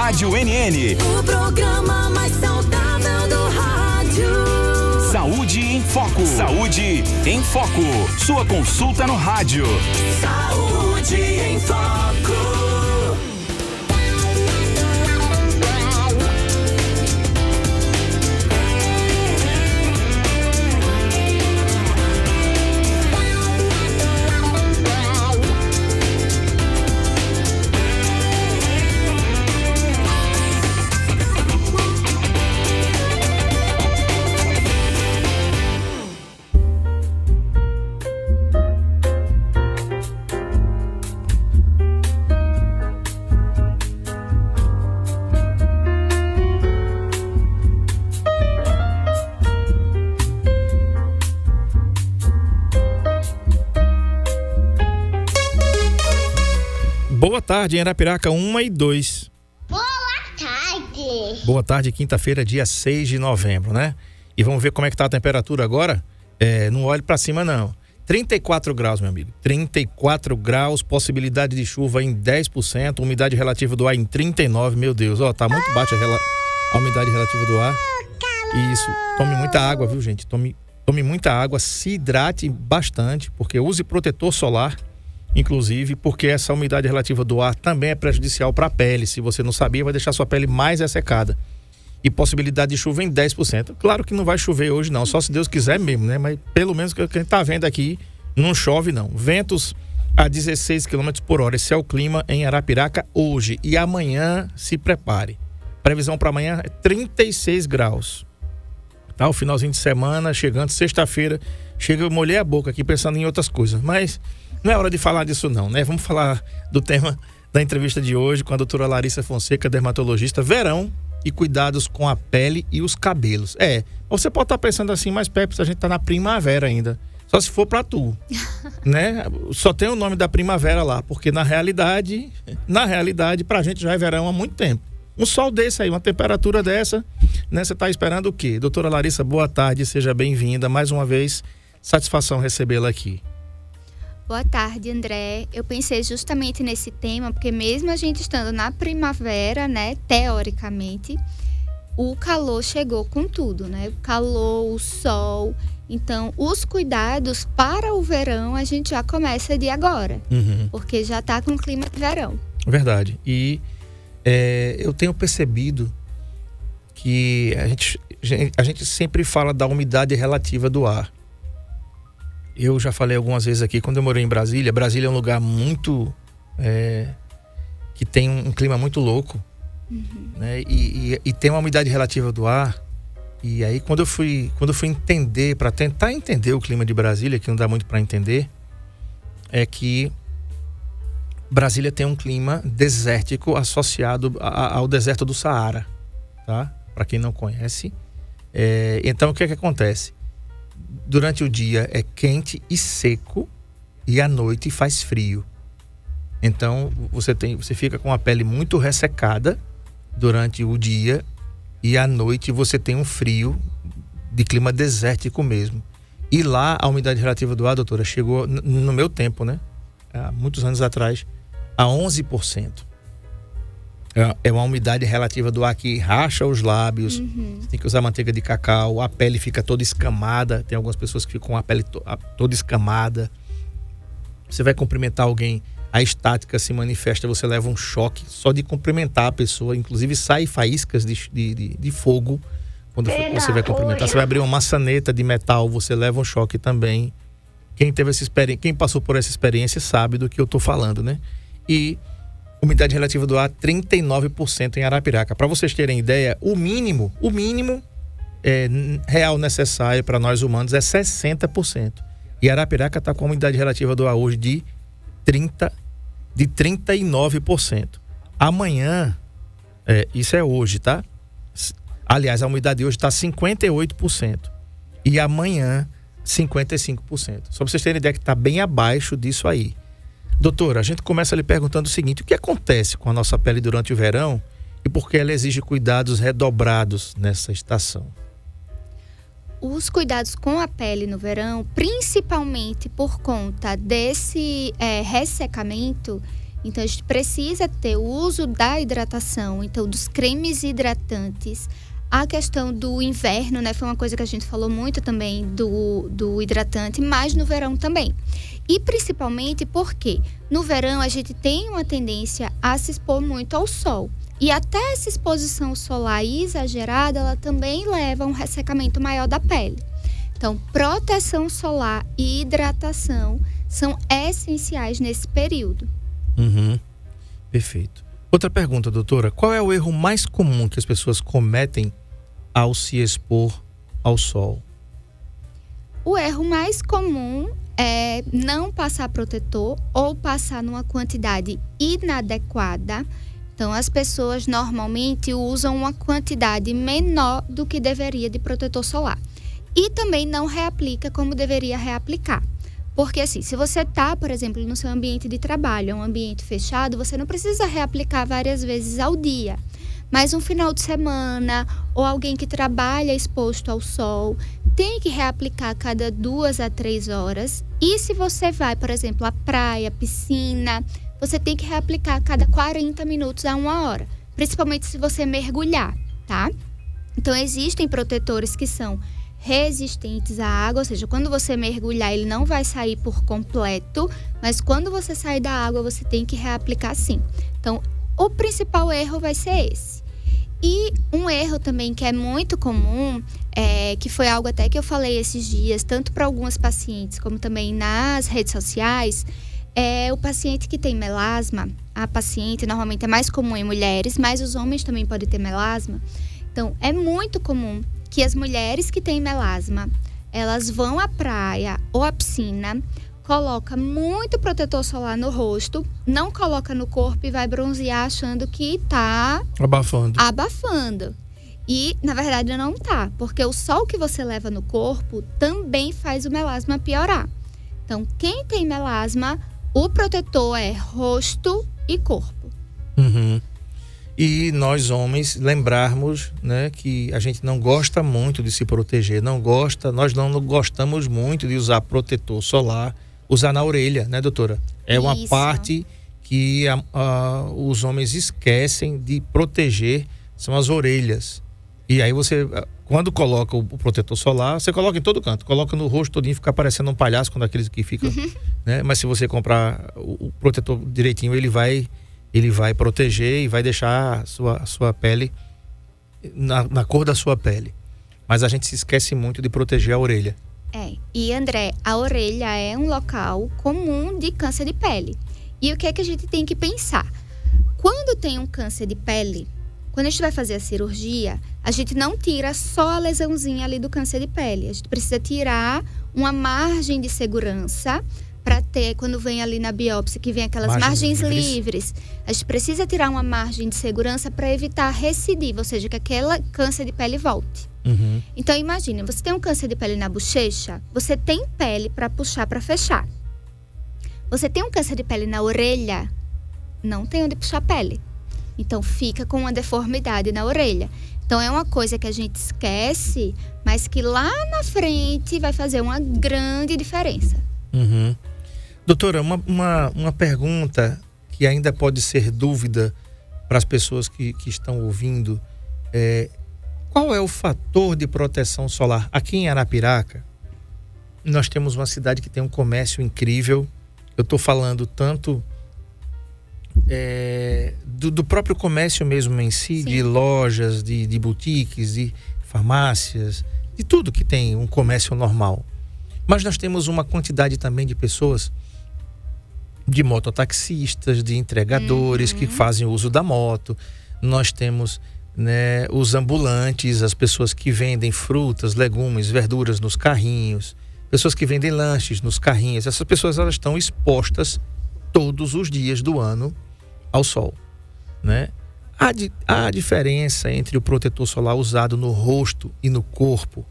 Rádio NN. O programa mais saudável do rádio. Saúde em Foco. Saúde em Foco. Sua consulta no rádio. Saúde em Foco. Boa tarde, em Arapiraca 1 e 2. Boa tarde. Boa tarde, quinta-feira, dia 6 de novembro, né? E vamos ver como é que tá a temperatura agora? Não olhe pra cima, não. 34 graus, meu amigo. 34 graus, possibilidade de chuva em 10%, umidade relativa do ar em 39%. Meu Deus, ó, tá muito baixa a umidade relativa do ar. Isso, tome muita água, viu, gente? Tome muita água, se hidrate bastante, porque use protetor solar. Inclusive, porque essa umidade relativa do ar também é prejudicial para a pele. Se você não sabia, vai deixar sua pele mais ressecada. E possibilidade de chuva em 10%. Claro que não vai chover hoje não, só se Deus quiser mesmo, né? Mas pelo menos o que a gente tá vendo aqui, não chove não. Ventos a 16 km por hora. Esse é o clima em Arapiraca hoje. E amanhã, se prepare. Previsão para amanhã é 36 graus. Tá? O finalzinho de semana, chegando sexta-feira. Eu molhei a boca aqui pensando em outras coisas, mas não é hora de falar disso não, né? Vamos falar do tema da entrevista de hoje com a doutora Larissa Fonseca, dermatologista. Verão e cuidados com a pele e os cabelos. Você pode estar pensando assim, mas Pepe, a gente tá na primavera ainda. Só se for pra tu, né? Só tem o nome da primavera lá, porque na realidade, pra gente já é verão há muito tempo. Um sol desse aí, uma temperatura dessa, né? Você tá esperando o quê? Doutora Larissa, boa tarde, seja bem-vinda. Mais uma vez, satisfação recebê-la aqui. Boa tarde, André. Eu pensei justamente nesse tema, porque mesmo a gente estando na primavera, né, teoricamente, o calor chegou com tudo, né? O calor, o sol. Então, os cuidados para o verão a gente já começa de agora, porque já está com clima de verão. Verdade. E eu tenho percebido que a gente sempre fala da umidade relativa do ar. Eu já falei algumas vezes aqui, quando eu morei em Brasília. Brasília é um lugar muito... que tem um clima muito louco. Né? E tem uma umidade relativa do ar. E aí, quando eu fui entender, para tentar entender o clima de Brasília, que não dá muito para entender, é que Brasília tem um clima desértico associado ao deserto do Saara. Tá? Para quem não conhece. Então, o que é que acontece? Durante o dia é quente e seco e à noite faz frio. Então você fica com a pele muito ressecada durante o dia e à noite você tem um frio de clima desértico mesmo. E lá a umidade relativa do ar, doutora, chegou no meu tempo, né? Há muitos anos atrás, a 11%. É uma umidade relativa do ar que racha os lábios. Você tem que usar manteiga de cacau. A pele fica toda escamada. Tem algumas pessoas que ficam com a pele toda escamada. Você vai cumprimentar alguém, a estática se manifesta, você leva um choque só de cumprimentar a pessoa. Inclusive sai faíscas de fogo quando você vai cumprimentar. Você vai abrir uma maçaneta de metal, você leva um choque também. Quem passou por essa experiência sabe do que eu tô falando, né? E umidade relativa do ar 39% em Arapiraca. Para vocês terem ideia, o mínimo real necessário para nós humanos é 60%. E Arapiraca está com a umidade relativa do ar hoje de 39%. Amanhã, isso é hoje, tá? Aliás, a umidade de hoje está 58%. E amanhã, 55%. Só para vocês terem ideia que está bem abaixo disso aí. Doutora, a gente começa lhe perguntando o seguinte: o que acontece com a nossa pele durante o verão e por que ela exige cuidados redobrados nessa estação? Os cuidados com a pele no verão, principalmente por conta desse ressecamento, Então, a gente precisa ter o uso da hidratação, então, dos cremes hidratantes. A questão do inverno, né, foi uma coisa que a gente falou muito também do hidratante, mas no verão também. E principalmente porque no verão a gente tem uma tendência a se expor muito ao sol. E até essa exposição solar exagerada, ela também leva a um ressecamento maior da pele. Então, proteção solar e hidratação são essenciais nesse período. Perfeito. Outra pergunta, doutora. Qual é o erro mais comum que as pessoas cometem ao se expor ao sol? O erro mais comum é não passar protetor ou passar numa quantidade inadequada. Então, as pessoas normalmente usam uma quantidade menor do que deveria de protetor solar. E também não reaplica como deveria reaplicar. Porque assim, se você está, por exemplo, no seu ambiente de trabalho, é um ambiente fechado, você não precisa reaplicar várias vezes ao dia. Mas um final de semana, ou alguém que trabalha exposto ao sol, tem que reaplicar a cada 2 a 3 horas. E se você vai, por exemplo, à praia, piscina, você tem que reaplicar a cada 40 minutos a 1 hora. Principalmente se você mergulhar, tá? Então, existem protetores que são resistentes à água, ou seja, quando você mergulhar, ele não vai sair por completo, mas quando você sair da água, você tem que reaplicar sim. Então, o principal erro vai ser esse. E um erro também que é muito comum, que foi algo até que eu falei esses dias, tanto para algumas pacientes como também nas redes sociais, é o paciente que tem melasma. A paciente normalmente é mais comum em mulheres, mas os homens também podem ter melasma. Então, é muito comum que as mulheres que têm melasma, elas vão à praia ou à piscina, coloca muito protetor solar no rosto, não coloca no corpo e vai bronzear achando que tá abafando. E, na verdade, não tá, porque o sol que você leva no corpo também faz o melasma piorar. Então, quem tem melasma, o protetor é rosto e corpo. E nós homens lembrarmos, né, que a gente não gosta muito de se proteger, nós não gostamos muito de usar protetor solar, usar na orelha, né, doutora? É uma parte que os homens esquecem de proteger, são as orelhas. E aí você, quando coloca o protetor solar, você coloca em todo canto, coloca no rosto todinho, fica parecendo um palhaço, quando aqueles que ficam, né? Mas se você comprar o protetor direitinho, ele vai proteger e vai deixar a sua pele na cor da sua pele. Mas a gente se esquece muito de proteger a orelha. E André, a orelha é um local comum de câncer de pele. E o que é que a gente tem que pensar? Quando tem um câncer de pele, quando a gente vai fazer a cirurgia, a gente não tira só a lesãozinha ali do câncer de pele. A gente precisa tirar uma margem de segurança para ter, quando vem ali na biópsia, que vem aquelas margens livres. A gente precisa tirar uma margem de segurança para evitar recidiva, ou seja, que aquele câncer de pele volte. Então, imagine, você tem um câncer de pele na bochecha, você tem pele para puxar, para fechar. Você tem um câncer de pele na orelha, não tem onde puxar a pele. Então, fica com uma deformidade na orelha. Então, é uma coisa que a gente esquece, mas que lá na frente vai fazer uma grande diferença. Doutora, uma pergunta que ainda pode ser dúvida para as pessoas que estão ouvindo. Qual é o fator de proteção solar? Aqui em Arapiraca, nós temos uma cidade que tem um comércio incrível. Eu estou falando tanto do próprio comércio mesmo em si, de lojas, de boutiques, de farmácias, de tudo que tem um comércio normal. Mas nós temos uma quantidade também de pessoas, de mototaxistas, de entregadores que fazem uso da moto. Nós temos, né, os ambulantes, as pessoas que vendem frutas, legumes, verduras nos carrinhos, pessoas que vendem lanches nos carrinhos. Essas pessoas, elas estão expostas todos os dias do ano ao sol, né? Há diferença entre o protetor solar usado no rosto e no corpo,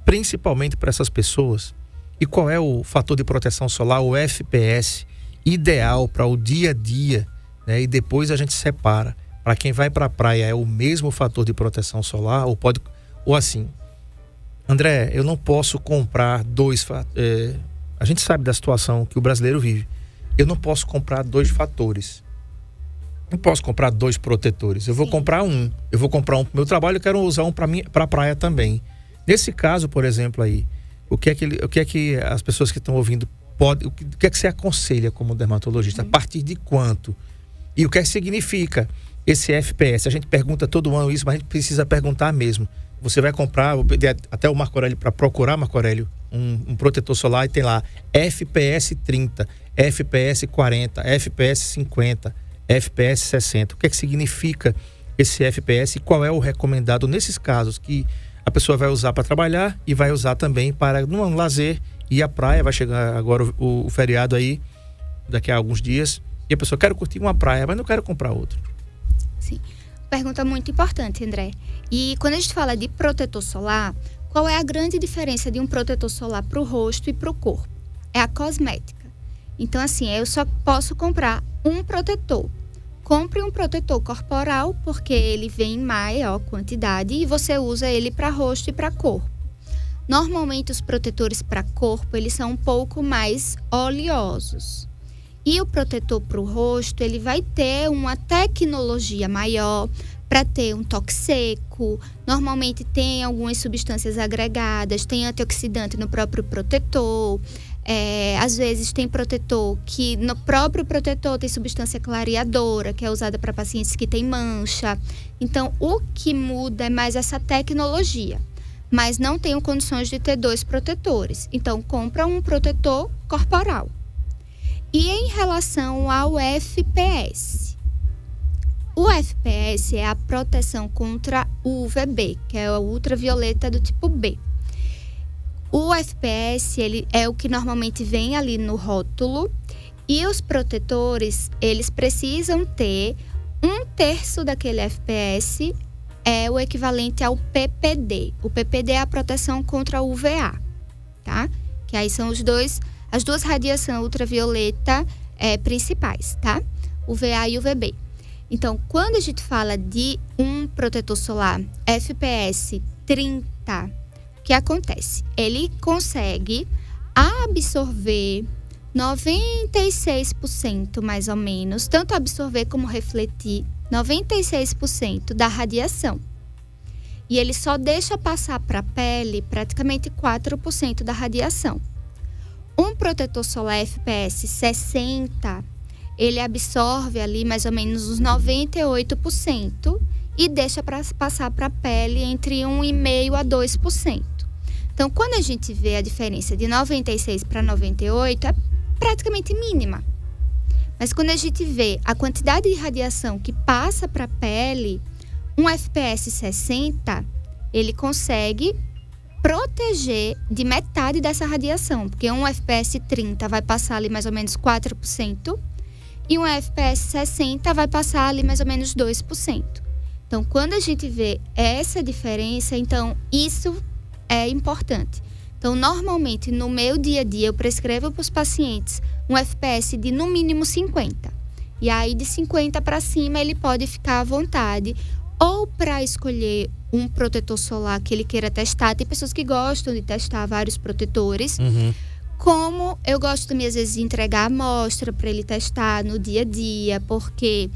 principalmente para essas pessoas? E qual é o fator de proteção solar, o FPS, ideal para o dia a dia, né? E depois a gente separa. Para quem vai para a praia, é o mesmo fator de proteção solar? Ou assim, André, eu não posso comprar dois... a gente sabe da situação que o brasileiro vive. eu não posso comprar 2 fatores. Não posso comprar 2 protetores. Eu vou comprar um. Eu vou comprar um pro meu trabalho, eu quero usar um para a praia também. Nesse caso, por exemplo, aí, o que é que as pessoas que estão ouvindo podem... O que é que você aconselha como dermatologista? A partir de quanto? E o que é que significa esse FPS? A gente pergunta todo ano isso, mas a gente precisa perguntar mesmo. Você vai comprar, até o Marco Aurélio, para procurar, Marco Aurélio, um protetor solar e tem lá FPS 30, FPS 40, FPS 50, FPS 60. O que é que significa esse FPS e qual é o recomendado nesses casos que a pessoa vai usar para trabalhar e vai usar também para um lazer e a praia? Vai chegar agora o feriado aí, daqui a alguns dias, e a pessoa quer curtir uma praia, mas não quero comprar outra. Sim. Pergunta muito importante, André. E quando a gente fala de protetor solar, qual é a grande diferença de um protetor solar para o rosto e para o corpo? É a cosmética. Então, assim, eu só posso comprar um protetor. Compre um protetor corporal, porque ele vem em maior quantidade e você usa ele para rosto e para corpo. Normalmente, os protetores para corpo, eles são um pouco mais oleosos. E o protetor para o rosto, ele vai ter uma tecnologia maior para ter um toque seco. Normalmente tem algumas substâncias agregadas, tem antioxidante no próprio protetor. Às vezes tem protetor que no próprio protetor tem substância clareadora, que é usada para pacientes que têm mancha. Então, o que muda é mais essa tecnologia. Mas não tenho condições de ter 2 protetores. Então, compra um protetor corporal. E em relação ao FPS, o FPS é a proteção contra o UVB, que é a ultravioleta do tipo B. O FPS, ele é o que normalmente vem ali no rótulo, e os protetores, eles precisam ter 1/3 daquele FPS, é o equivalente ao PPD. O PPD é a proteção contra o UVA, tá? Que aí são as duas radiações ultravioleta principais, tá? UVA e UVB. Então, quando a gente fala de um protetor solar FPS 30, o que acontece? Ele consegue absorver 96% mais ou menos, tanto absorver como refletir 96% da radiação. E ele só deixa passar para a pele praticamente 4% da radiação. Um protetor solar FPS 60, ele absorve ali mais ou menos os 98% e deixa passar para a pele entre 1,5% a 2%. Então, quando a gente vê a diferença de 96 para 98, é praticamente mínima. Mas quando a gente vê a quantidade de radiação que passa para a pele, um FPS 60, ele consegue proteger de metade dessa radiação, porque um FPS 30 vai passar ali mais ou menos 4% e um FPS 60 vai passar ali mais ou menos 2%. Então, quando a gente vê essa diferença, então isso é importante. Então, normalmente, no meu dia a dia, eu prescrevo para os pacientes um FPS de no mínimo 50. E aí, de 50 para cima, ele pode ficar à vontade. Ou para escolher um protetor solar que ele queira testar. Tem pessoas que gostam de testar vários protetores. Como eu gosto também, às vezes, de entregar a amostra para ele testar no dia a dia, porque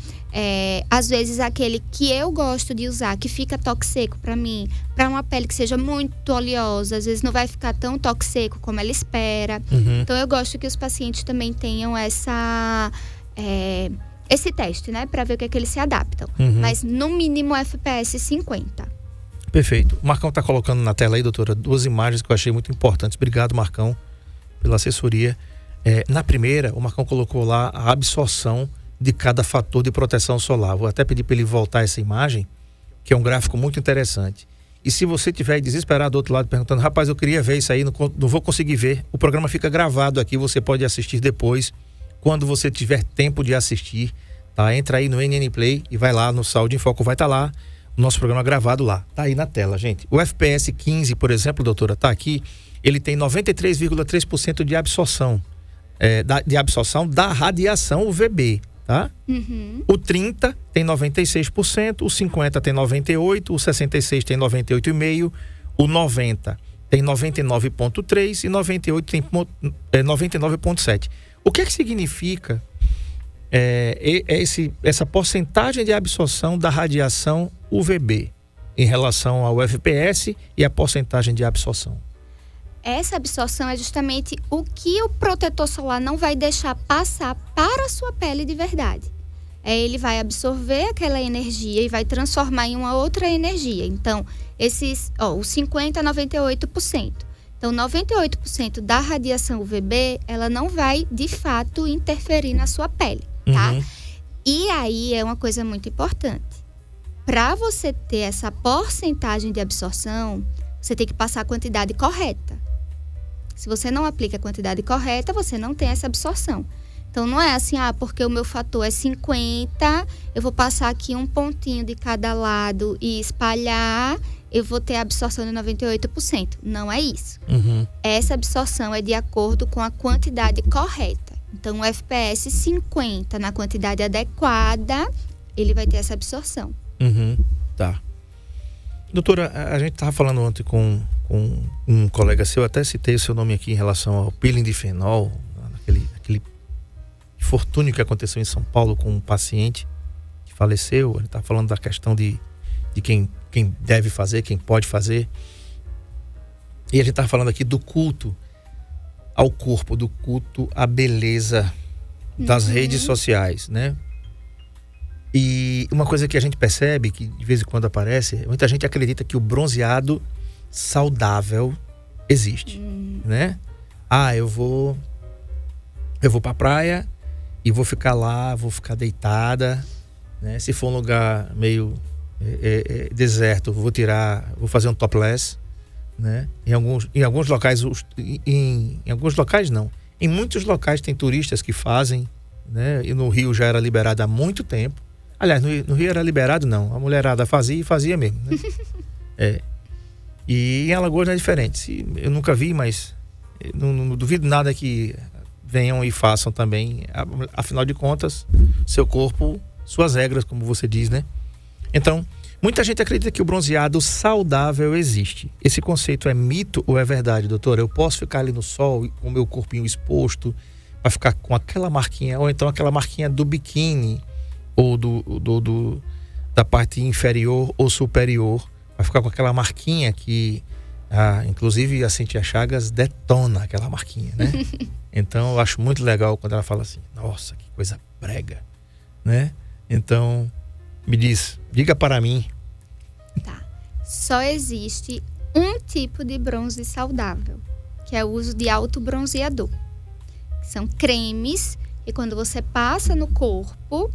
às vezes aquele que eu gosto de usar, que fica toque seco para mim, para uma pele que seja muito oleosa, às vezes não vai ficar tão toque seco como ela espera. Então eu gosto que os pacientes também tenham esse teste, né, para ver o que é que eles se adaptam. Mas no mínimo FPS 50. Perfeito. O Marcão está colocando na tela aí, doutora, 2 imagens que eu achei muito importantes. Obrigado, Marcão, pela assessoria. Na primeira, o Marcão colocou lá a absorção de cada fator de proteção solar. Vou até pedir para ele voltar essa imagem, que é um gráfico muito interessante. E se você estiver desesperado do outro lado perguntando, rapaz, eu queria ver isso aí, não vou conseguir ver, o programa fica gravado aqui, você pode assistir depois, quando você tiver tempo de assistir, tá? Entra aí no NN Play e vai lá no Saúde em Foco, vai estar lá o nosso programa gravado lá. Tá aí na tela, gente. O FPS 15, por exemplo, doutora, tá aqui, ele tem 93,3% de absorção, de absorção da radiação UVB, tá? O 30 tem 96%, o 50 tem 98%, o 66 tem 98,5%, o 90 tem 99,3% e 98 tem 99,7%. O que é que significa essa porcentagem de absorção da radiação UVB em relação ao FPS e a porcentagem de absorção? Essa absorção é justamente o que o protetor solar não vai deixar passar para a sua pele de verdade. Ele vai absorver aquela energia e vai transformar em uma outra energia. Então, os 50% a 98%. Então, 98% da radiação UVB, ela não vai, de fato, interferir na sua pele, tá? Uhum. E aí é uma coisa muito importante. Para você ter essa porcentagem de absorção, você tem que passar a quantidade correta. Se você não aplica a quantidade correta, você não tem essa absorção. Então, não é assim, porque o meu fator é 50, eu vou passar aqui um pontinho de cada lado e espalhar, eu vou ter a absorção de 98%. Não é isso. Uhum. Essa absorção é de acordo com a quantidade correta. Então, o FPS 50 na quantidade adequada, ele vai ter essa absorção. Uhum. Tá. Doutora, a gente estava falando ontem com um colega seu, até citei o seu nome aqui em relação ao peeling de fenol, aquele infortúnio que aconteceu em São Paulo com um paciente que faleceu. Ele está falando da questão de quem deve fazer, quem pode fazer. E a gente está falando aqui do culto ao corpo, do culto à beleza das redes sociais, né? E uma coisa que a gente percebe, que de vez em quando aparece, muita gente acredita que o bronzeado saudável existe, né? Eu vou pra praia e vou ficar lá, vou ficar deitada, né? Se for um lugar meio deserto, vou fazer um topless, né? Em alguns locais, em muitos locais tem turistas que fazem, né? E no Rio já era liberado há muito tempo. Aliás, no Rio era liberado, não. A mulherada fazia e fazia mesmo, né? E em Alagoas não é diferente. Eu nunca vi, mas não duvido nada que venham e façam também. Afinal de contas, seu corpo, suas regras, como você diz, né? Então, muita gente acredita que o bronzeado saudável existe. Esse conceito é mito ou é verdade, doutora? Eu posso ficar ali no sol com o meu corpinho exposto, vai ficar com aquela marquinha, ou então aquela marquinha do biquíni, ou da parte inferior ou superior, vai ficar com aquela marquinha que, inclusive a Cintia Chagas detona aquela marquinha, né? Então eu acho muito legal quando ela fala assim, nossa, que coisa brega, né? Então, diga para mim. Tá. Só existe um tipo de bronze saudável, que é o uso de autobronzeador. São cremes e quando você passa no corpo,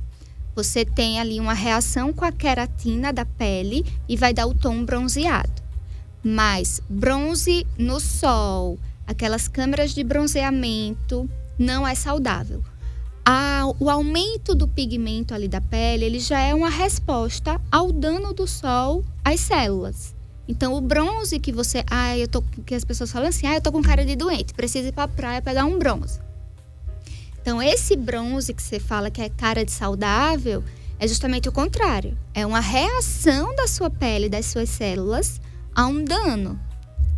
você tem ali uma reação com a queratina da pele e vai dar o tom bronzeado. Mas bronze no sol, aquelas câmeras de bronzeamento, não é saudável. O aumento do pigmento ali da pele, ele já é uma resposta ao dano do sol às células. Então, o bronze que você... que as pessoas falam assim, eu tô com cara de doente, preciso ir pra praia pegar um bronze. Então, esse bronze que você fala que é cara de saudável, é justamente o contrário. É uma reação da sua pele, das suas células, a um dano.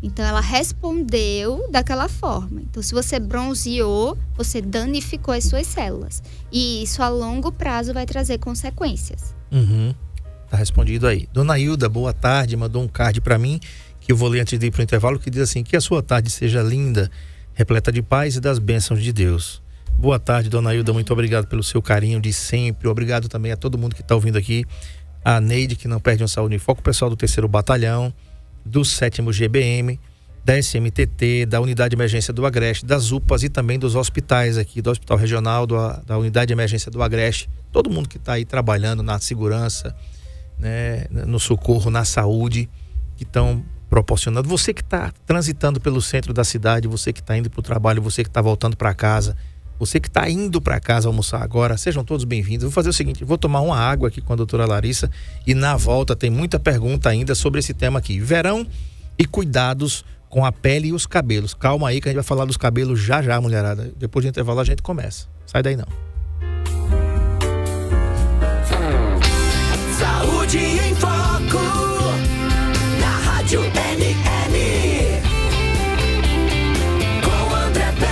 Então, ela respondeu daquela forma. Então, se você bronzeou, você danificou as suas células. E isso, a longo prazo, vai trazer consequências. Tá respondido aí. Dona Hilda, boa tarde. Mandou um card para mim, que eu vou ler antes de ir pro intervalo, que diz assim, que a sua tarde seja linda, repleta de paz e das bênçãos de Deus. Boa tarde, Dona Hilda. Muito obrigado pelo seu carinho de sempre. Obrigado também a todo mundo que está ouvindo aqui. A Neide, que não perde um Saúde em Foco. O pessoal do 3º Batalhão, do 7º GBM, da SMTT, da Unidade de Emergência do Agreste, das UPAs e também dos hospitais aqui, do Hospital Regional, da Unidade de Emergência do Agreste. Todo mundo que está aí trabalhando na segurança, né, no socorro, na saúde, que estão proporcionando. Você que está transitando pelo centro da cidade, você que está indo para o trabalho, você que está voltando para casa, você que está indo para casa almoçar agora, sejam todos bem-vindos. Vou fazer o seguinte, vou tomar uma água aqui com a doutora Larissa e na volta tem muita pergunta ainda sobre esse tema aqui. Verão e cuidados com a pele e os cabelos. Calma aí que a gente vai falar dos cabelos já, mulherada. Depois do intervalo a gente começa. Sai daí não. Saúde em Foco, na Rádio NN, com André Pepe.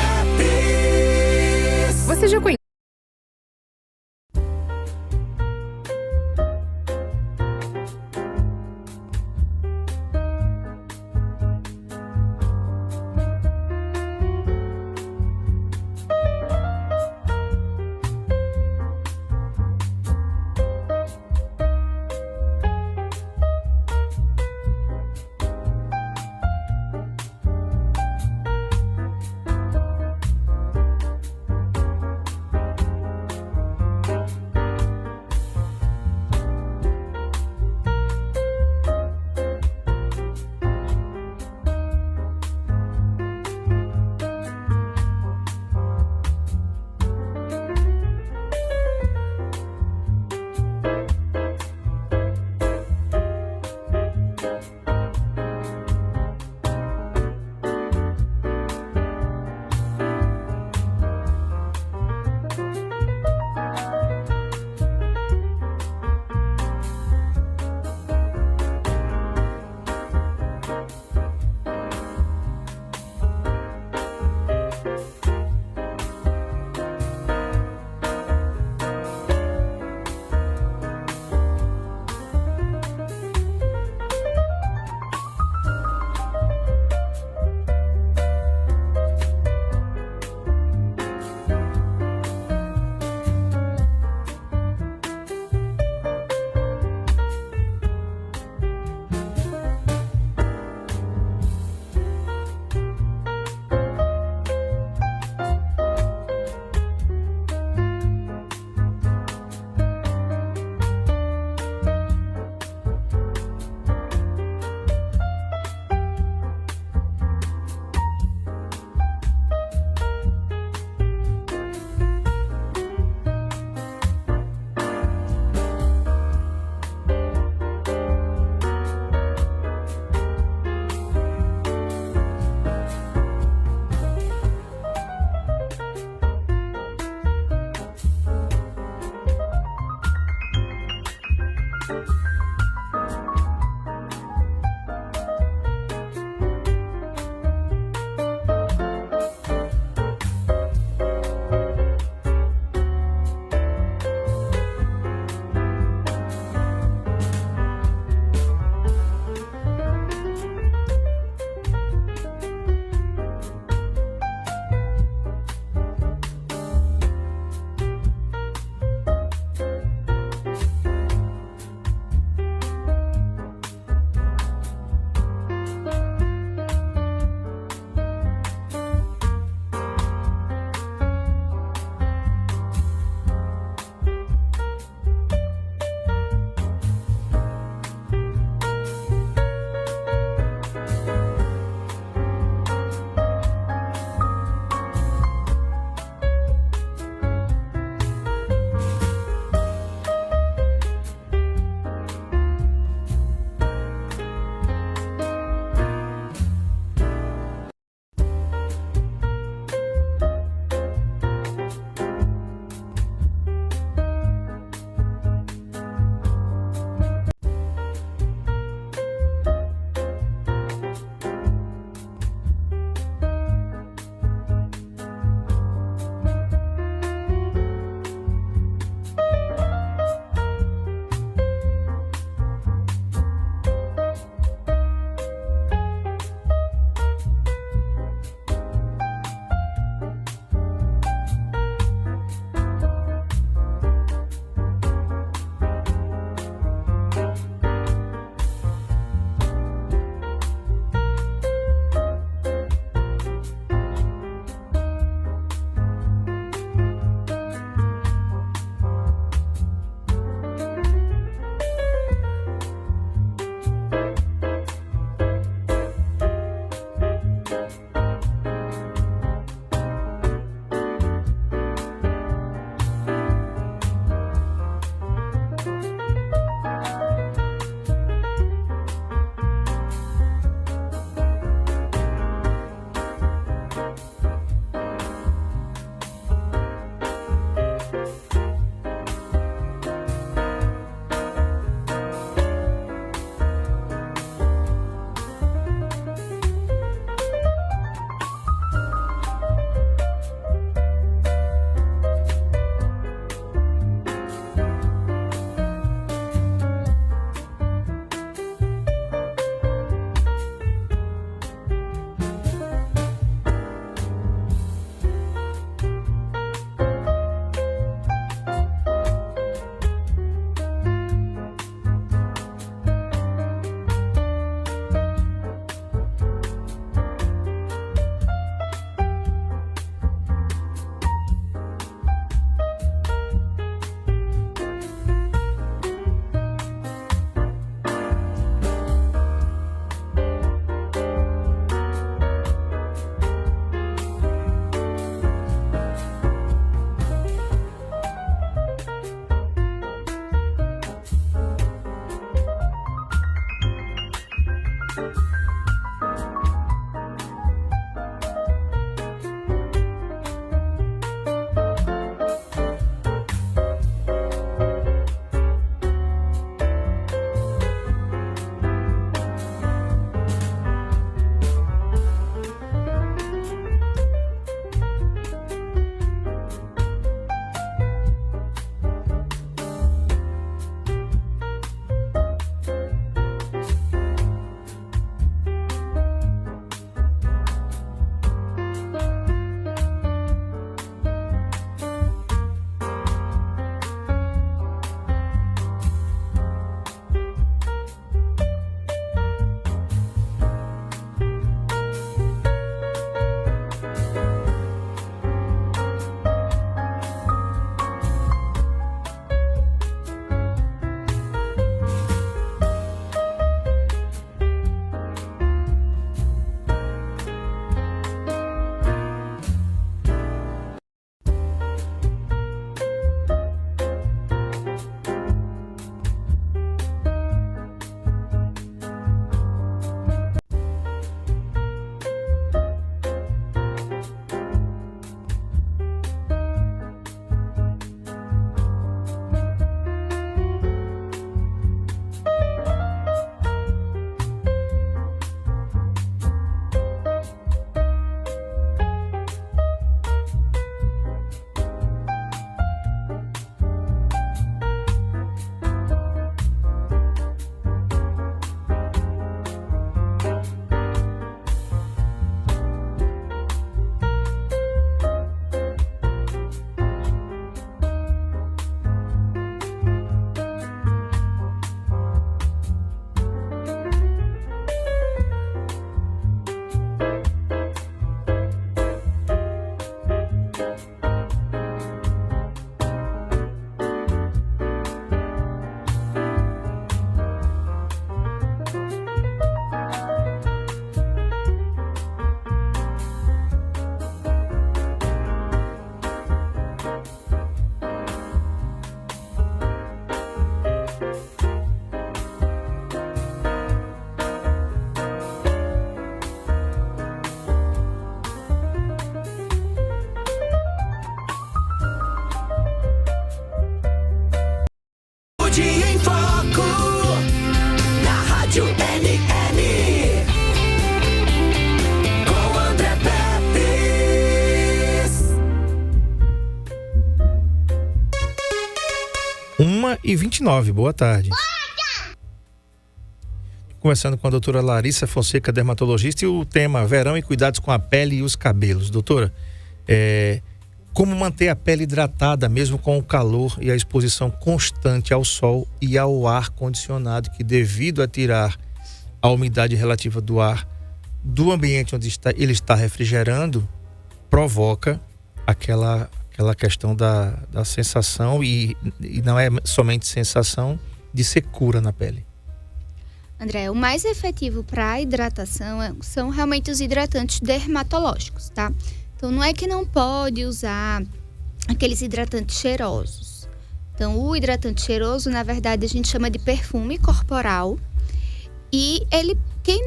1h29, boa tarde. Conversando com a doutora Larissa Fonseca, dermatologista, e o tema verão e cuidados com a pele e os cabelos. Doutora, como manter a pele hidratada mesmo com o calor e a exposição constante ao sol e ao ar condicionado, que devido a tirar a umidade relativa do ar do ambiente onde ele está refrigerando, provoca aquela questão da sensação e não é somente sensação de secura na pele. André, o mais efetivo para a hidratação são realmente os hidratantes dermatológicos, tá? Então, não é que não pode usar aqueles hidratantes cheirosos. Então, o hidratante cheiroso, na verdade, a gente chama de perfume corporal. E quem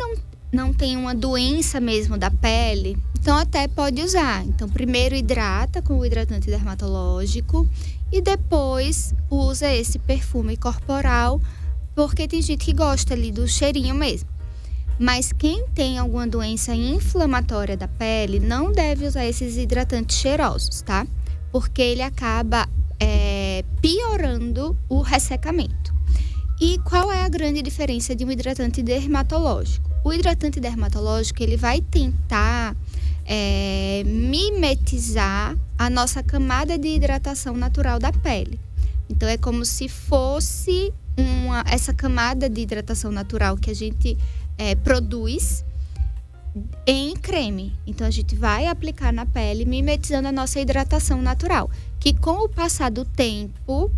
não tem uma doença mesmo da pele, então até pode usar. Então, primeiro hidrata com o hidratante dermatológico e depois usa esse perfume corporal, porque tem gente que gosta ali do cheirinho mesmo. Mas quem tem alguma doença inflamatória da pele não deve usar esses hidratantes cheirosos, tá? Porque ele acaba piorando o ressecamento. E qual é a grande diferença de um hidratante dermatológico? O hidratante dermatológico, ele vai tentar mimetizar a nossa camada de hidratação natural da pele. Então, é como se fosse essa camada de hidratação natural que a gente produz em creme. Então, a gente vai aplicar na pele, mimetizando a nossa hidratação natural. Que com o passar do tempo,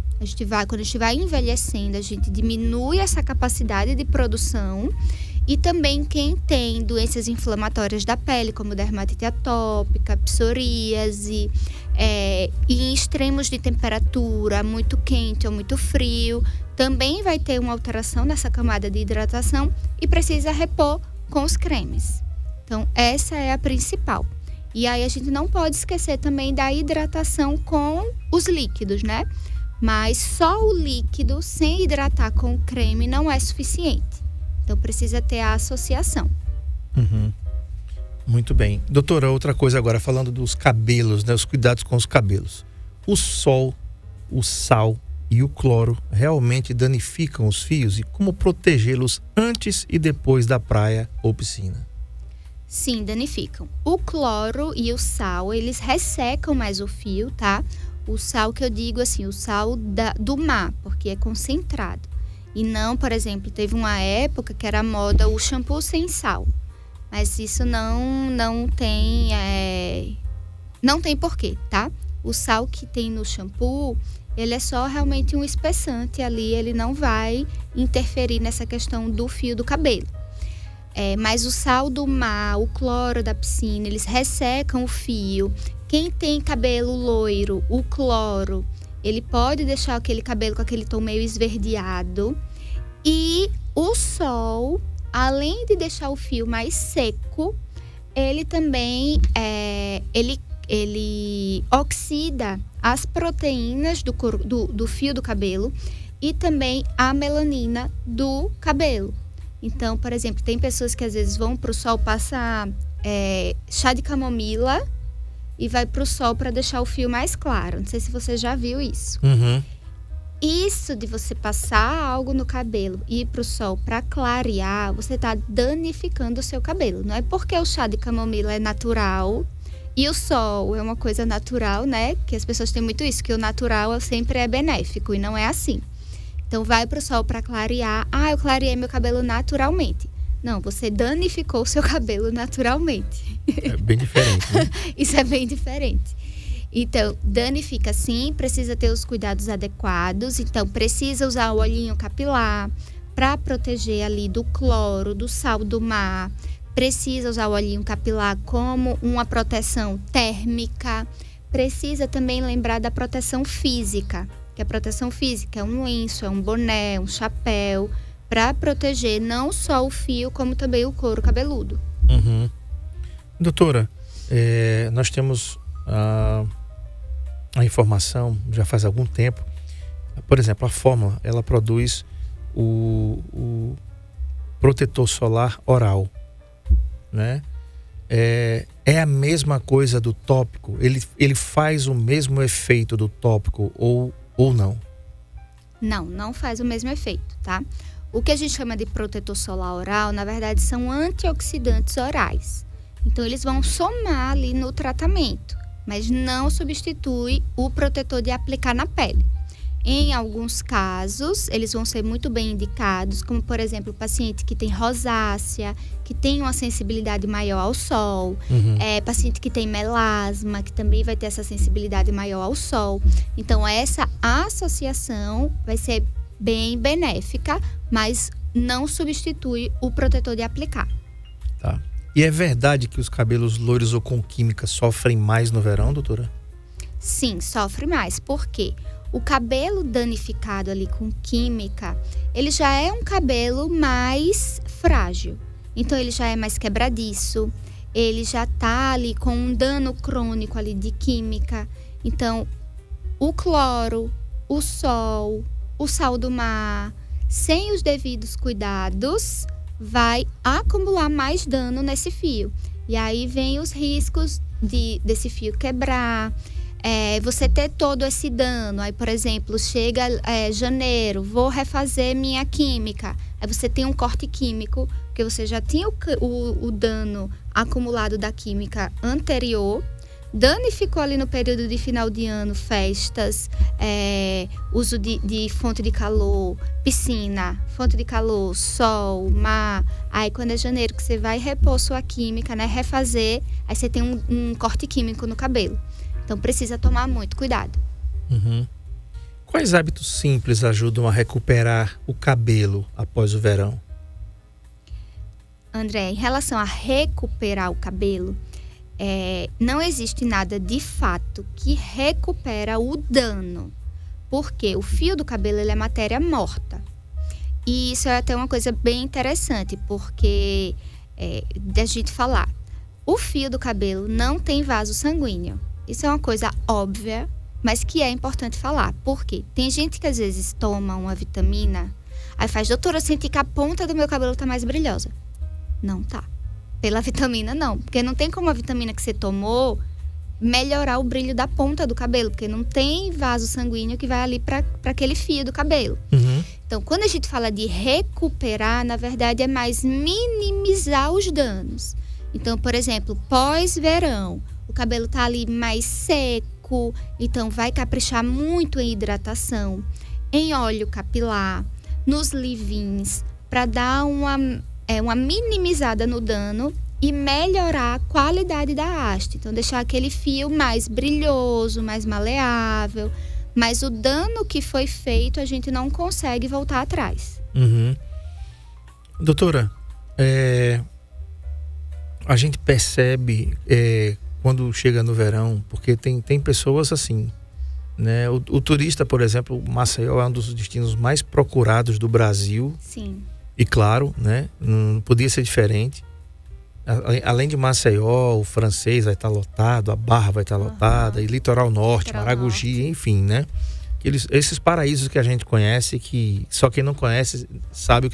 quando a gente vai envelhecendo, a gente diminui essa capacidade de produção. E também quem tem doenças inflamatórias da pele, como dermatite atópica, psoríase, e em extremos de temperatura, muito quente ou muito frio, também vai ter uma alteração nessa camada de hidratação e precisa repor com os cremes. Então, essa é a principal. E aí, a gente não pode esquecer também da hidratação com os líquidos, né? Mas só o líquido, sem hidratar com o creme, não é suficiente. Então, precisa ter a associação. Uhum. Muito bem. Doutora, outra coisa agora, falando dos cabelos, né? Os cuidados com os cabelos. O sol, o sal e o cloro realmente danificam os fios? E como protegê-los antes e depois da praia ou piscina? Sim, danificam. O cloro e o sal, eles ressecam mais o fio, tá? O sal que eu digo assim, o sal do mar, porque é concentrado. E não, por exemplo, teve uma época que era moda o shampoo sem sal. Mas isso não tem porquê, tá? O sal que tem no shampoo, ele é só realmente um espessante ali, ele não vai interferir nessa questão do fio do cabelo. Mas o sal do mar, o cloro da piscina, eles ressecam o fio. Quem tem cabelo loiro, o cloro, ele pode deixar aquele cabelo com aquele tom meio esverdeado. E o sol, além de deixar o fio mais seco, ele também ele oxida as proteínas do fio do cabelo e também a melanina do cabelo. Então, por exemplo, tem pessoas que às vezes vão para o sol, passar chá de camomila e vai para o sol para deixar o fio mais claro. Não sei se você já viu isso. Uhum. Isso de você passar algo no cabelo e ir pro sol para clarear, você tá danificando o seu cabelo. Não é porque o chá de camomila é natural e o sol é uma coisa natural, né? Que as pessoas têm muito isso, que o natural sempre é benéfico e não é assim. Então vai pro sol para clarear. Eu clareei meu cabelo naturalmente. Não, você danificou o seu cabelo naturalmente. É bem diferente, né? Isso é bem diferente. Então, danifica sim, precisa ter os cuidados adequados. Então, precisa usar o olhinho capilar para proteger ali do cloro, do sal do mar. Precisa usar o olhinho capilar como uma proteção térmica. Precisa também lembrar da proteção física, que a proteção física é um lenço, é um boné, um chapéu, para proteger não só o fio, como também o couro cabeludo. Uhum. Doutora, nós temos a informação já faz algum tempo. Por exemplo, a Fórmula, ela produz o protetor solar oral, né? É a mesma coisa do tópico? Ele faz o mesmo efeito do tópico ou não? Não faz o mesmo efeito, tá? O que a gente chama de protetor solar oral, na verdade, são antioxidantes orais. Então, eles vão somar ali no tratamento, mas não substitui o protetor de aplicar na pele. Em alguns casos, eles vão ser muito bem indicados, como, por exemplo, o paciente que tem rosácea, que tem uma sensibilidade maior ao sol, paciente que tem melasma, que também vai ter essa sensibilidade maior ao sol. Então, essa associação vai ser bem benéfica, mas não substitui o protetor de aplicar. Tá. E é verdade que os cabelos loiros ou com química sofrem mais no verão, doutora? Sim, sofre mais. Por quê? O cabelo danificado ali com química, ele já é um cabelo mais frágil. Então, ele já é mais quebradiço, ele já tá ali com um dano crônico ali de química. Então, o cloro, o sol, o sal do mar, sem os devidos cuidados, vai acumular mais dano nesse fio. E aí vem os riscos desse fio quebrar, você ter todo esse dano. Aí, por exemplo, chega janeiro, vou refazer minha química. Aí você tem um corte químico, porque você já tinha o dano acumulado da química anterior, danificou ali no período de final de ano, festas, uso de fonte de calor, piscina, fonte de calor, sol, mar. Aí quando é janeiro que você vai repor sua química, né, refazer, aí você tem um corte químico no cabelo. Então precisa tomar muito cuidado. Uhum. Quais hábitos simples ajudam a recuperar o cabelo após o verão? André, em relação a recuperar o cabelo, não existe nada de fato que recupera o dano. Porque o fio do cabelo, ele é matéria morta. E isso é até uma coisa bem interessante, porque da gente falar, o fio do cabelo não tem vaso sanguíneo. Isso é uma coisa óbvia, mas que é importante falar. Por quê? Tem gente que às vezes toma uma vitamina, aí faz, doutora, eu senti que a ponta do meu cabelo tá mais brilhosa. Não tá. Pela vitamina, não. Porque não tem como a vitamina que você tomou melhorar o brilho da ponta do cabelo, porque não tem vaso sanguíneo que vai ali para aquele fio do cabelo. Uhum. Então, quando a gente fala de recuperar, na verdade é mais minimizar os danos. Então, por exemplo, pós-verão, o cabelo tá ali mais seco, então vai caprichar muito em hidratação, em óleo capilar, nos leave-ins, para dar uma minimizada no dano e melhorar a qualidade da haste. Então, deixar aquele fio mais brilhoso, mais maleável. Mas o dano que foi feito, a gente não consegue voltar atrás. Uhum. Doutora, a gente percebe quando chega no verão, porque tem pessoas assim, né? O turista, por exemplo, Maceió é um dos destinos mais procurados do Brasil. Sim. E claro, né? Não podia ser diferente. Além de Maceió, o Francês vai estar lotado, a Barra vai estar lotada, e Litoral Norte, Maragogi, enfim, né? Esses paraísos que a gente conhece, que só quem não conhece sabe o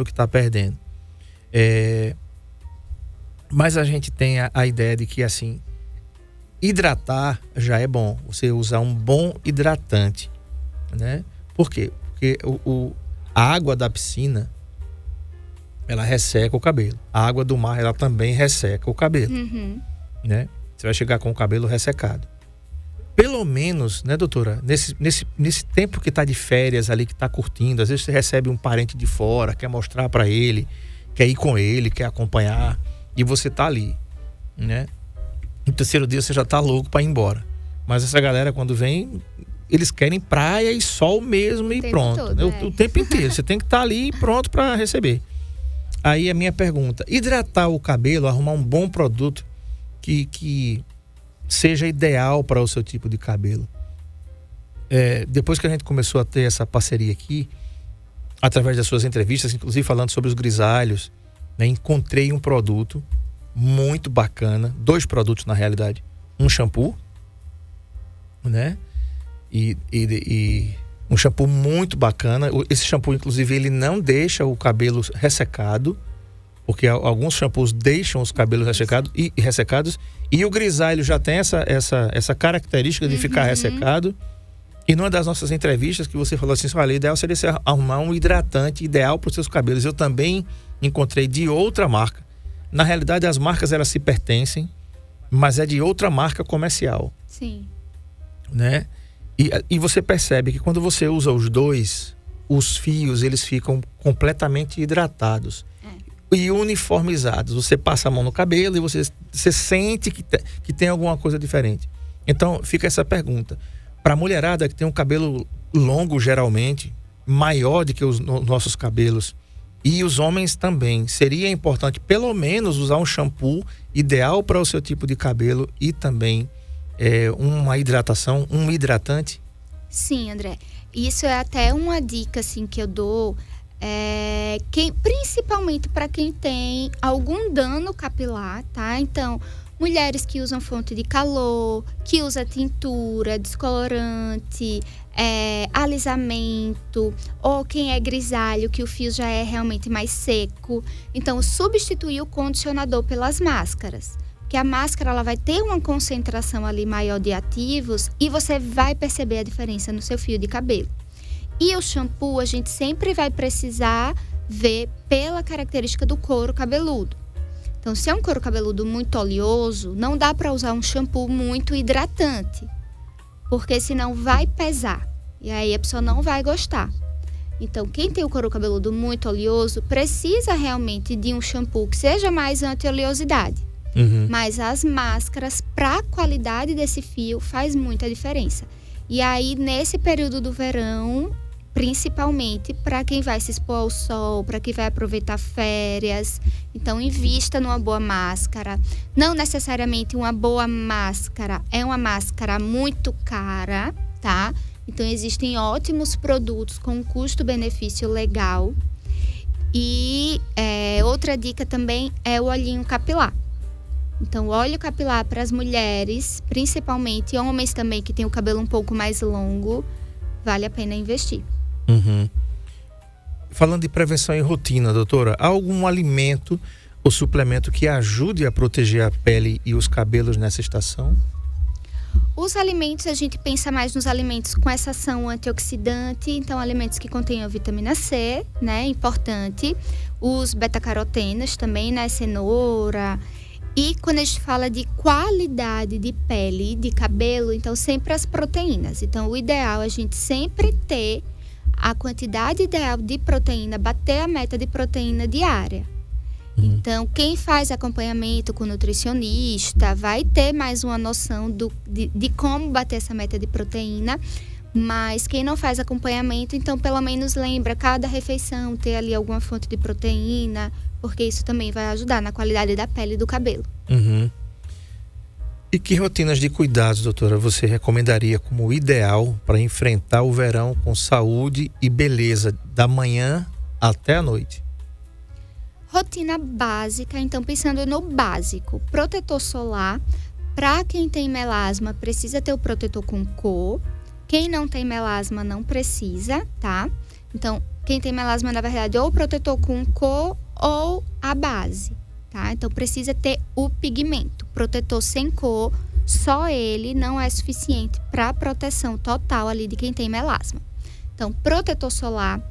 que está perdendo. Mas a gente tem a ideia de que, assim, hidratar já é bom. Você usar um bom hidratante, né? Por quê? Porque a água da piscina, ela resseca o cabelo. A água do mar, ela também resseca o cabelo. Uhum. Né? Você vai chegar com o cabelo ressecado. Pelo menos, né, doutora? Nesse tempo que tá de férias ali, que tá curtindo, às vezes você recebe um parente de fora, quer mostrar para ele, quer ir com ele, quer acompanhar, e você tá ali, né? No terceiro dia você já tá louco para ir embora. Mas essa galera, quando vem, eles querem praia e sol mesmo e pronto. Todo, né? O tempo inteiro. Você tem que estar ali pronto para receber. Aí a minha pergunta, hidratar o cabelo, arrumar um bom produto que seja ideal para o seu tipo de cabelo. Depois que a gente começou a ter essa parceria aqui, através das suas entrevistas, inclusive falando sobre os grisalhos, né, encontrei um produto muito bacana, 2 produtos na realidade. Um shampoo, né? E um shampoo muito bacana. Esse shampoo, inclusive, ele não deixa o cabelo ressecado, porque alguns shampoos deixam os cabelos ressecados, e o grisalho já tem essa característica de ficar ressecado. E numa das nossas entrevistas que você falou assim, olha, o ideal seria você arrumar um hidratante ideal para os seus cabelos. Eu também encontrei de outra marca. Na realidade, as marcas, elas se pertencem, mas é de outra marca comercial. Sim. Né? E você percebe que quando você usa os dois, os fios, eles ficam completamente hidratados e uniformizados. Você passa a mão no cabelo e você sente que tem alguma coisa diferente. Então fica essa pergunta. Para a mulherada que tem um cabelo longo, geralmente, maior do que os nossos cabelos, e os homens também, seria importante pelo menos usar um shampoo ideal para o seu tipo de cabelo e também uma hidratação, um hidratante? Sim, André. Isso é até uma dica assim, que eu dou, principalmente para quem tem algum dano capilar, tá? Então, mulheres que usam fonte de calor, que usa tintura, descolorante, alisamento, ou quem é grisalho, que o fio já é realmente mais seco. Então, substituir o condicionador pelas máscaras. Porque a máscara, ela vai ter uma concentração ali maior de ativos e você vai perceber a diferença no seu fio de cabelo. E o shampoo, a gente sempre vai precisar ver pela característica do couro cabeludo. Então, se é um couro cabeludo muito oleoso, não dá para usar um shampoo muito hidratante, porque senão vai pesar e aí a pessoa não vai gostar. Então, quem tem o couro cabeludo muito oleoso precisa realmente de um shampoo que seja mais anti-oleosidade. Uhum. Mas as máscaras, para a qualidade desse fio, faz muita diferença. E aí, nesse período do verão, principalmente para quem vai se expor ao sol, para quem vai aproveitar férias, então invista numa boa máscara. Não necessariamente uma boa máscara é uma máscara muito cara, tá? Então, existem ótimos produtos com custo-benefício legal. E outra dica também é o olhinho capilar. Então, o óleo capilar para as mulheres, principalmente homens também que têm o cabelo um pouco mais longo, vale a pena investir. Uhum. Falando de prevenção e rotina, doutora, há algum alimento ou suplemento que ajude a proteger a pele e os cabelos nessa estação? Os alimentos, a gente pensa mais nos alimentos com essa ação antioxidante, então alimentos que contenham vitamina C, né, importante. Os beta-carotenas também, né, cenoura. E quando a gente fala de qualidade de pele e de cabelo, então sempre as proteínas. Então o ideal é a gente sempre ter a quantidade ideal de proteína, bater a meta de proteína diária. Então, quem faz acompanhamento com nutricionista vai ter mais uma noção de como bater essa meta de proteína. Mas quem não faz acompanhamento, então pelo menos lembra cada refeição ter ali alguma fonte de proteína, porque isso também vai ajudar na qualidade da pele e do cabelo. Uhum. E que rotinas de cuidados, doutora, você recomendaria como ideal para enfrentar o verão com saúde e beleza da manhã até a noite? Rotina básica, então pensando no básico, protetor solar. Para quem tem melasma, precisa ter o protetor com cor. Quem não tem melasma não precisa, tá? Então, quem tem melasma, na verdade, ou o protetor com cor ou a base, tá? Então, precisa ter o pigmento. Protetor sem cor, só ele não é suficiente para proteção total ali de quem tem melasma. Então, protetor solar,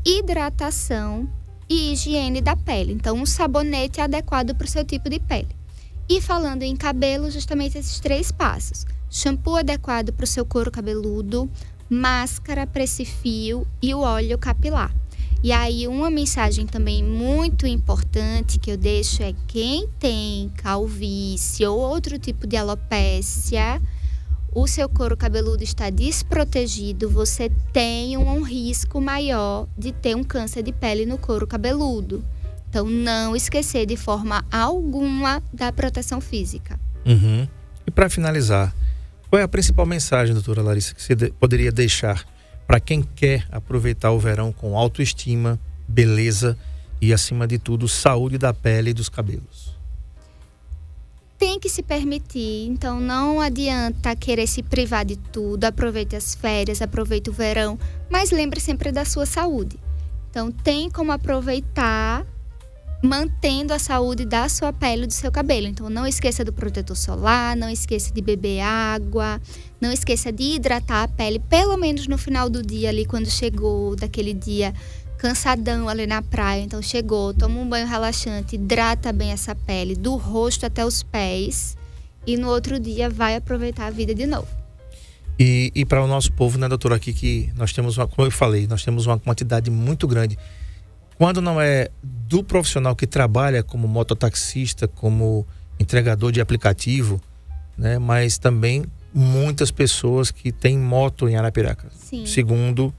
hidratação e higiene da pele. Então, um sabonete adequado para o seu tipo de pele. E falando em cabelo, justamente esses 3 passos. Shampoo adequado para o seu couro cabeludo, máscara para esse fio e o óleo capilar. E aí, uma mensagem também muito importante que eu deixo é: quem tem calvície ou outro tipo de alopécia, o seu couro cabeludo está desprotegido, você tem um risco maior de ter um câncer de pele no couro cabeludo. Então, não esquecer de forma alguma da proteção física. Uhum. E para finalizar, qual é a principal mensagem, doutora Larissa, que você poderia deixar para quem quer aproveitar o verão com autoestima, beleza e, acima de tudo, saúde da pele e dos cabelos? Tem que se permitir, então não adianta querer se privar de tudo. Aproveite as férias, aproveite o verão, mas lembre sempre da sua saúde. Então tem como aproveitar mantendo a saúde da sua pele e do seu cabelo. Então não esqueça do protetor solar, não esqueça de beber água, não esqueça de hidratar a pele, pelo menos no final do dia ali, quando chegou daquele dia cansadão ali na praia. Então chegou, toma um banho relaxante, hidrata bem essa pele, do rosto até os pés, e no outro dia vai aproveitar a vida de novo. E para o nosso povo, né, doutora, aqui que nós temos, como eu falei, nós temos uma quantidade muito grande. Quando não é do profissional que trabalha como mototaxista, como entregador de aplicativo, né, mas também muitas pessoas que têm moto em Arapiraca. Sim. Segundo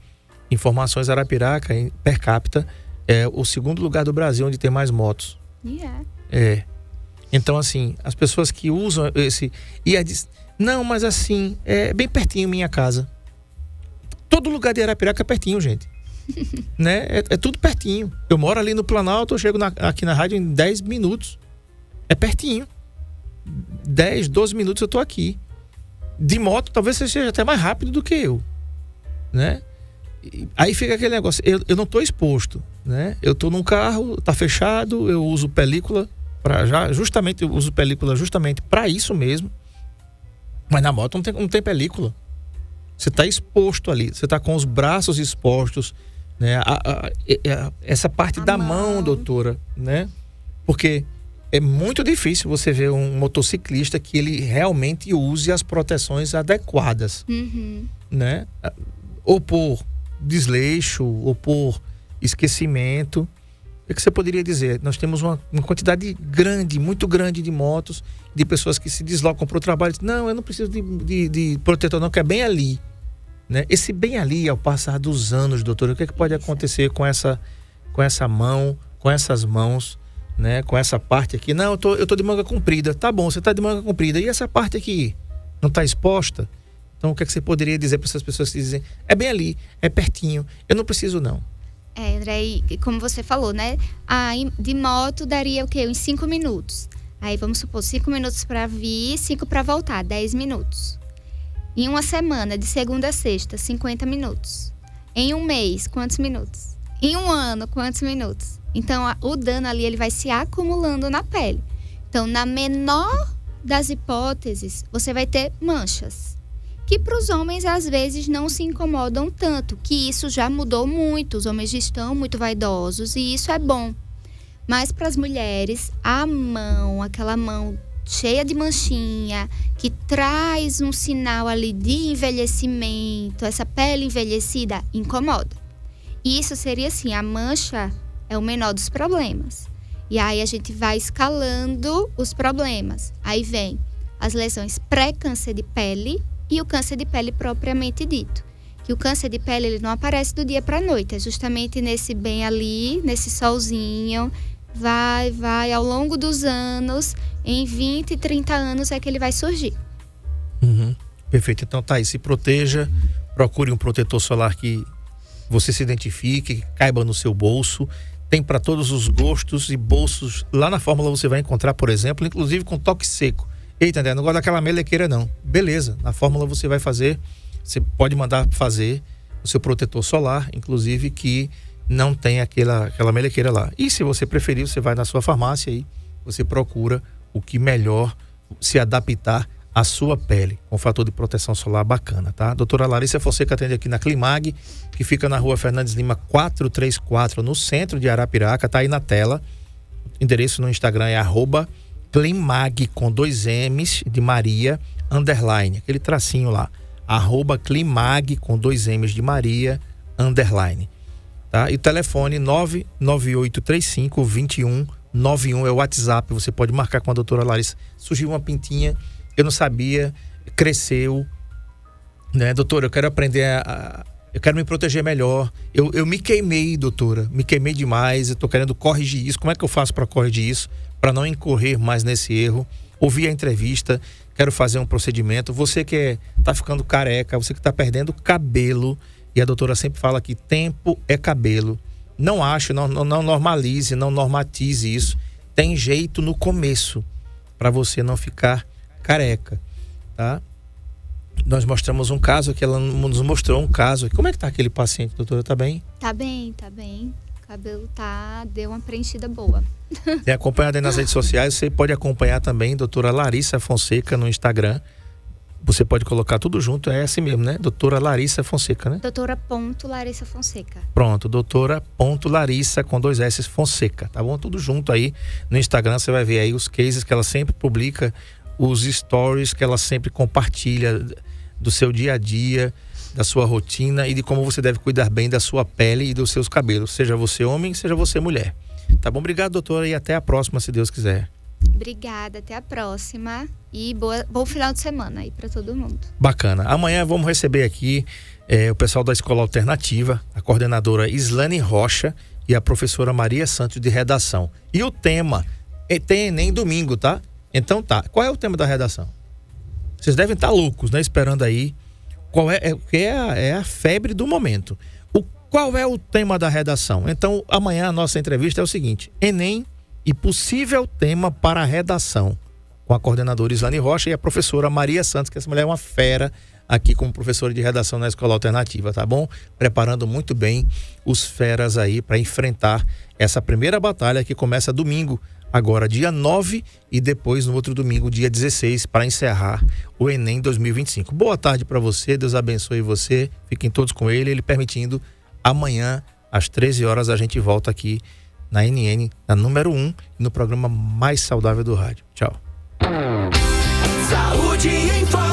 informações, Arapiraca, per capita, é o segundo lugar do Brasil onde tem mais motos. Yeah. Então, assim, as pessoas que usam esse... E aí diz, não, mas assim, é bem pertinho minha casa. Todo lugar de Arapiraca é pertinho, gente. Né? É tudo pertinho. Eu moro ali no Planalto, eu chego aqui na rádio em 10 minutos. É pertinho. 10, 12 minutos eu tô aqui. De moto, talvez você seja até mais rápido do que eu. Né? Aí fica aquele negócio, eu não tô exposto, né? Eu tô num carro, tá fechado, eu uso película justamente para isso mesmo. Mas na moto não tem película. Você tá exposto ali, você tá com os braços expostos, né? Essa parte da mão, doutora, né? Porque é muito difícil você ver um motociclista que ele realmente use as proteções adequadas, né? Ou por desleixo, ou por esquecimento. O que você poderia dizer? Nós temos uma quantidade grande, muito grande de motos, de pessoas que se deslocam para o trabalho. Não, eu não preciso de protetor não, que é bem ali, né? Esse bem ali, ao passar dos anos, doutor, o que pode acontecer com essa mão, com essas mãos, né? Com essa parte aqui? Não, eu tô de manga comprida. Tá bom, você tá de manga comprida. E essa parte aqui não tá exposta? Então, o que é que você poderia dizer para essas pessoas que dizem, é bem ali, é pertinho, eu não preciso não? André, e como você falou, né? De moto daria o quê? Uns 5 minutos. Aí vamos supor, 5 minutos para vir, 5 para voltar, 10 minutos. Em uma semana, de segunda a sexta, 50 minutos. Em um mês, quantos minutos? Em um ano, quantos minutos? Então, o dano ali, ele vai se acumulando na pele. Então, na menor das hipóteses, você vai ter manchas. Que para os homens, às vezes, não se incomodam tanto. Que isso já mudou muito. Os homens já estão muito vaidosos e isso é bom. Mas para as mulheres, a mão, aquela mão cheia de manchinha, que traz um sinal ali de envelhecimento, essa pele envelhecida, incomoda. E isso seria assim, a mancha é o menor dos problemas. E aí a gente vai escalando os problemas. Aí vem as lesões pré-câncer de pele e o câncer de pele propriamente dito. Que o câncer de pele ele não aparece do dia para a noite, é justamente nesse bem ali, nesse solzinho, vai ao longo dos anos, em 20, 30 anos é que ele vai surgir. Perfeito, então tá aí, se proteja, procure um protetor solar que você se identifique, que caiba no seu bolso. Tem para todos os gostos e bolsos. Lá na Fórmula você vai encontrar, por exemplo, inclusive com toque seco. Eita, André, não gosto daquela melequeira não. Beleza, na Fórmula você vai fazer, você pode mandar fazer o seu protetor solar, inclusive que não tem aquela melequeira lá. E se você preferir, você vai na sua farmácia e você procura o que melhor se adaptar à sua pele, com fator de proteção solar bacana, tá? Doutora Larissa Fonseca atende aqui na Climag, que fica na rua Fernandes Lima 434, no centro de Arapiraca, tá aí na tela. O endereço no Instagram é @Climag, com 2 M's de Maria, _, aquele tracinho lá. @Climag, com 2 M's de Maria, _. Tá? E o telefone 99835-2191 é o WhatsApp, você pode marcar com a doutora Larissa. Surgiu uma pintinha, eu não sabia, cresceu, né? Doutora, eu quero aprender eu quero me proteger melhor. Eu me queimei, doutora, me queimei demais, eu tô querendo corrigir isso. Como é que eu faço para corrigir isso? Para não incorrer mais nesse erro. Ouvi a entrevista, quero fazer um procedimento. Você que tá ficando careca, você que tá perdendo cabelo, e a doutora sempre fala que tempo é cabelo. Não normalize, não normatize isso. Tem jeito no começo para você não ficar careca, tá? Nós mostramos um caso aqui, ela nos mostrou um caso. Como é que tá aquele paciente, doutora? Tá bem? Tá bem. O cabelo deu uma preenchida boa. Tem acompanhado aí nas redes sociais, você pode acompanhar também doutora Larissa Fonseca no Instagram. Você pode colocar tudo junto, é assim mesmo, né? Doutora Larissa Fonseca, né? Doutora.Larissa Fonseca. Pronto, doutora.Larissa com 2 S Fonseca, tá bom? Tudo junto aí no Instagram, você vai ver aí os cases que ela sempre publica, os stories que ela sempre compartilha do seu dia a dia, da sua rotina e de como você deve cuidar bem da sua pele e dos seus cabelos, seja você homem, seja você mulher. Tá bom? Obrigado, doutora, e até a próxima, se Deus quiser. Obrigada, até a próxima e bom final de semana aí para todo mundo. Bacana. Amanhã vamos receber aqui o pessoal da Escola Alternativa, a coordenadora Islane Rocha e a professora Maria Santos de Redação. E o tema tem Enem domingo, tá? Então tá. Qual é o tema da redação? Vocês devem estar loucos, né? Esperando aí. Qual é a febre do momento. Qual é o tema da redação? Então amanhã a nossa entrevista é o seguinte: Enem e possível tema para a redação, com a coordenadora Islane Rocha e a professora Maria Santos, que essa mulher é uma fera aqui como professora de redação na Escola Alternativa, tá bom? Preparando muito bem os feras aí para enfrentar essa primeira batalha que começa domingo, agora dia 9 e depois no outro domingo, dia 16, para encerrar o Enem 2025. Boa tarde para você, Deus abençoe você, fiquem todos com ele permitindo. Amanhã, às 13 horas, a gente volta aqui na NN, na número 1, no programa mais saudável do rádio. Tchau. Saúde em Foco.